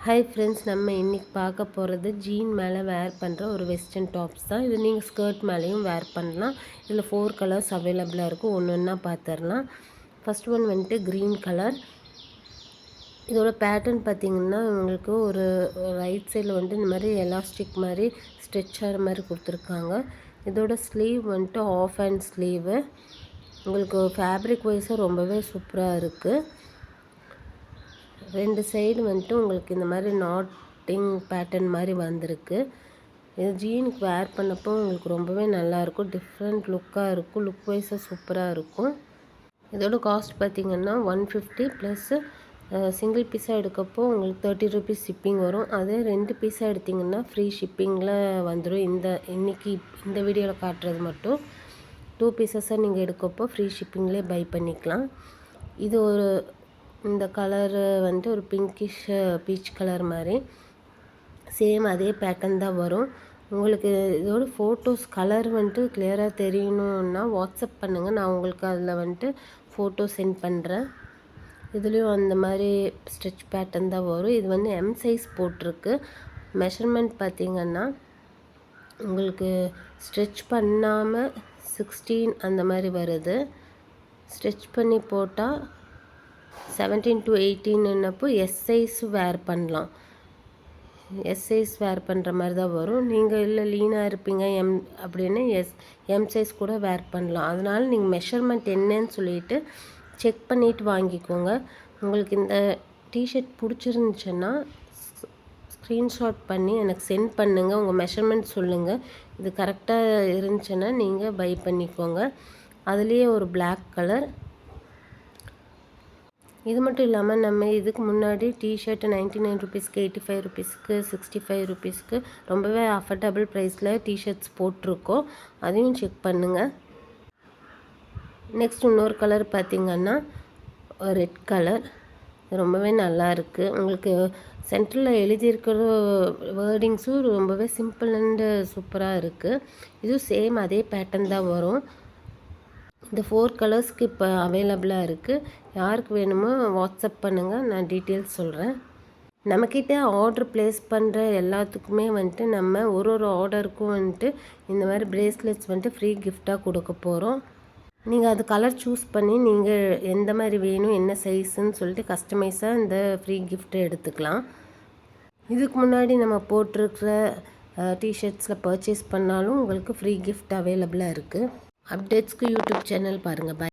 Hi friends, நம்ம இன்றைக்கி பார்க்க போகிறது ஜீன் மேலே வேர் பண்ணுற ஒரு வெஸ்டர்ன் டாப்ஸ் தான். இது நீங்கள் ஸ்கர்ட் மேலேயும் வேர் பண்ணலாம். இதில் 4 கலர்ஸ் அவைலபிளாக இருக்கும். ஒன்று ஒன்றா பார்த்துடலாம். ஃபஸ்ட் ஒன் வந்துட்டு க்ரீன் கலர். இதோட பேட்டர்ன் பார்த்திங்கன்னா உங்களுக்கு ஒரு ரைட் சைடில் வந்துட்டு இந்த மாதிரி எலாஸ்டிக் மாதிரி ஸ்ட்ரெச் ஆகிற மாதிரி கொடுத்துருக்காங்க. இதோட ஸ்லீவ் வந்துட்டு ஆஃப் ஹேண்ட் ஸ்லீவு. உங்களுக்கு ஃபேப்ரிக் வைஸாக ரொம்பவே சூப்பராக இருக்குது. ரெண்டு சைடு வந்துட்டு உங்களுக்கு இந்த மாதிரி நாட்டிங் பேட்டர்ன் மாதிரி வந்திருக்கு. இது ஜீனுக்கு வேர் பண்ணப்போ உங்களுக்கு ரொம்பவே நல்லாயிருக்கும். டிஃப்ரெண்ட் லுக்காக இருக்கும். லுக் வைஸாக சூப்பராக இருக்கும். இதோட காஸ்ட் பார்த்திங்கன்னா 150 ப்ளஸ் சிங்கிள் பீஸாக எடுக்கப்போ உங்களுக்கு 30 ருபீஸ் ஷிப்பிங் வரும். அதே 2 பீஸாக எடுத்திங்கன்னா ஃப்ரீ ஷிப்பிங்கில் வந்துடும். இன்றைக்கி இந்த வீடியோவில் காட்டுறது மட்டும் 2 பீஸஸாக நீங்கள் எடுக்கப்போ ஃப்ரீ ஷிப்பிங்லேயே பை பண்ணிக்கலாம். இது இந்த கலரு வந்துட்டு ஒரு பிங்கிஷ் பீச் கலர் மாதிரி சேம் அதே பேட்டர்ன் தான் வரும். உங்களுக்கு இதோட ஃபோட்டோஸ் கலர் வந்துட்டு கிளியராக தெரியணுன்னா வாட்ஸ்அப் பண்ணுங்கள். நான் உங்களுக்கு அதில் வந்துட்டு ஃபோட்டோ சென்ட் பண்ணுறேன். இதுலேயும் அந்த மாதிரி ஸ்ட்ரெச் பேட்டர்ன் தான் வரும். இது வந்து எம் சைஸ் போட்டிருக்கு. மெஷர்மெண்ட் பார்த்திங்கன்னா உங்களுக்கு ஸ்ட்ரெச் பண்ணாமல் 16 அந்த மாதிரி வருது. ஸ்ட்ரெச் பண்ணி போட்டால் 17 to 18ன்னப்போ எஸ் சைஸ் வேர் பண்ணலாம். எஸ் சைஸ் வேர் பண்ணுற மாதிரி தான் வரும். நீங்கள் இல்லை லீனாக இருப்பீங்க அப்படின்னு எம் சைஸ் கூட வேர் பண்ணலாம். அதனால் நீங்கள் மெஷர்மெண்ட் என்னன்னு சொல்லிட்டு செக் பண்ணிவிட்டு வாங்கிக்கோங்க. உங்களுக்கு இந்த டிஷர்ட் பிடிச்சிருந்துச்சுன்னா ஸ்க்ரீன்ஷாட் பண்ணி எனக்கு சென்ட் பண்ணுங்கள். உங்கள் மெஷர்மெண்ட் சொல்லுங்கள். இது கரெக்டாக இருந்துச்சுன்னா நீங்கள் பை பண்ணிக்கோங்க. அதுலேயே ஒரு பிளாக் கலர். இது மட்டும் இல்லாமல் நம்ம இதுக்கு முன்னாடி டிஷர்ட் 99 ருபீஸ்க்கு, 85 ருபீஸ்க்கு, 65 ருபீஸ்க்கு ரொம்பவே அஃபர்டபுள் ப்ரைஸில் டிஷர்ட்ஸ் போட்டிருக்கோம். அதையும் செக் பண்ணுங்கள். நெக்ஸ்ட் இன்னொரு கலர் பார்த்திங்கன்னா ரெட் கலர். ரொம்பவே நல்லா இருக்குது. உங்களுக்கு சென்டரில் எழுதியிருக்கிற வேர்டிங்ஸும் ரொம்பவே சிம்பிள் அண்டு சூப்பராக இருக்குது. இதுவும் சேம் அதே பேட்டர்ன் தான் வரும். இந்த 4 கலர்ஸ்க்கு இப்போ அவைலபிளாக இருக்குது. யாருக்கு வேணுமோ வாட்ஸ்அப் பண்ணுங்கள். நான் டீட்டெயில்ஸ் சொல்கிறேன். நம்மக்கிட்ட ஆர்டர் ப்ளேஸ் பண்ணுற எல்லாத்துக்குமே வந்துட்டு நம்ம ஒரு ஆர்டருக்கும் வந்துட்டு இந்த மாதிரி ப்ரேஸ்லெட்ஸ் வந்துட்டு ஃப்ரீ கிஃப்டாக கொடுக்க போகிறோம். நீங்கள் அது கலர் சூஸ் பண்ணி நீங்கள் எந்த மாதிரி வேணும், என்ன சைஸுன்னு சொல்லிட்டு கஸ்டமைஸாக இந்த ஃப்ரீ கிஃப்ட்டை எடுத்துக்கலாம். இதுக்கு முன்னாடி நம்ம போட்டிருக்கிற டிஷர்ட்ஸில் பர்ச்சேஸ் பண்ணாலும் உங்களுக்கு ஃப்ரீ கிஃப்ட் அவைலபிளாக இருக்குது. அப்டேட்ஸ்க்கு யூடியூப் சேனல் பாருங்கள். பாய்.